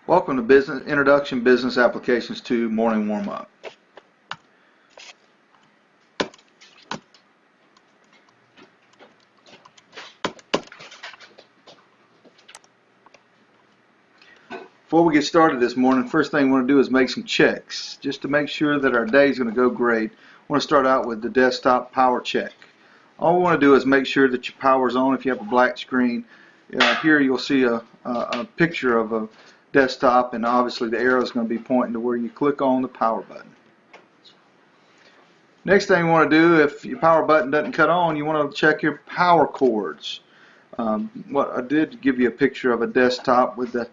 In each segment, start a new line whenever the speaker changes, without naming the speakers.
Welcome to Introduction Business Applications 2 Morning Warm-Up. Before we get started this morning, first thing we want to do is make some checks, just to make sure that our day is going to go great. I want to start out with the desktop power check. All we want to do is make sure that your power is on. If you have a black screen, here you'll see a picture of a desktop, and obviously the arrow is going to be pointing to where you click on the power button. Next thing you want to do, if your power button doesn't cut on, you want to check your power cords. What I did give you a picture of a desktop with the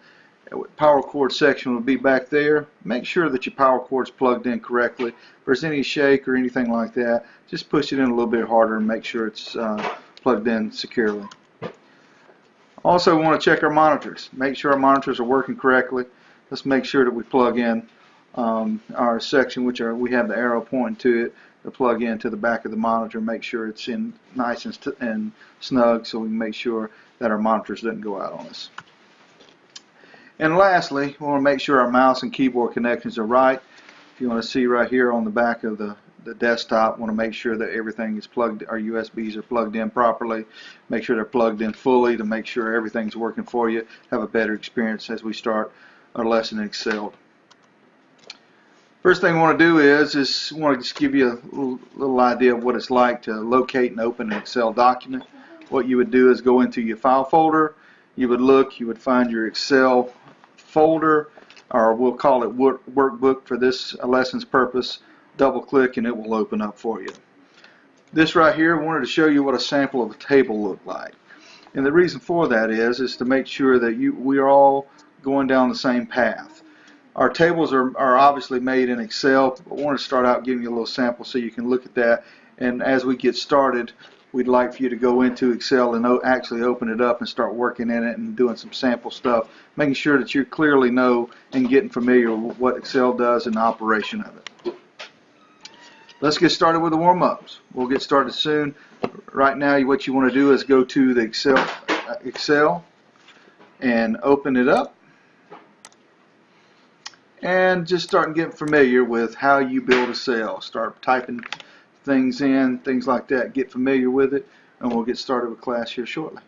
power cord section will be back there. Make sure that your power cord's plugged in correctly. If there's any shake or anything like that, just push it in a little bit harder and make sure it's plugged in securely. Also, we want to check our monitors. Make sure our monitors are working correctly. Let's make sure that we plug in our section, which we have the arrow pointing to it, to plug into the back of the monitor. Make sure it's in nice and snug, so we can make sure that our monitors didn't go out on us. And lastly, we want to make sure our mouse and keyboard connections are right. If you want to see right here on the back of the desktop, want to make sure that everything is plugged, our USBs are plugged in properly. Make sure they're plugged in fully to make sure everything's working for you. Have a better experience as we start our lesson in Excel. First thing I want to do is want to just give you a little idea of what it's like to locate and open an Excel document. What you would do is go into your file folder. You would find your Excel folder, or we'll call it workbook for this lesson's purpose. Double click and it will open up for you. This right here, I wanted to show you what a sample of a table looked like. And the reason for that is to make sure that we are all going down the same path. Our tables are obviously made in Excel, but I want to start out giving you a little sample so you can look at that. And as we get started, we'd like for you to go into Excel and actually open it up and start working in it and doing some sample stuff, making sure that you clearly know and getting familiar with what Excel does and the operation of it. Let's get started with the warm-ups. We'll get started soon. Right now, what you want to do is go to the Excel and open it up and just start getting familiar with how you build a cell. Start typing things in, things like that. Get familiar with it, and we'll get started with class here shortly.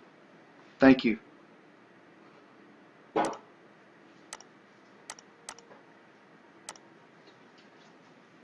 Thank you.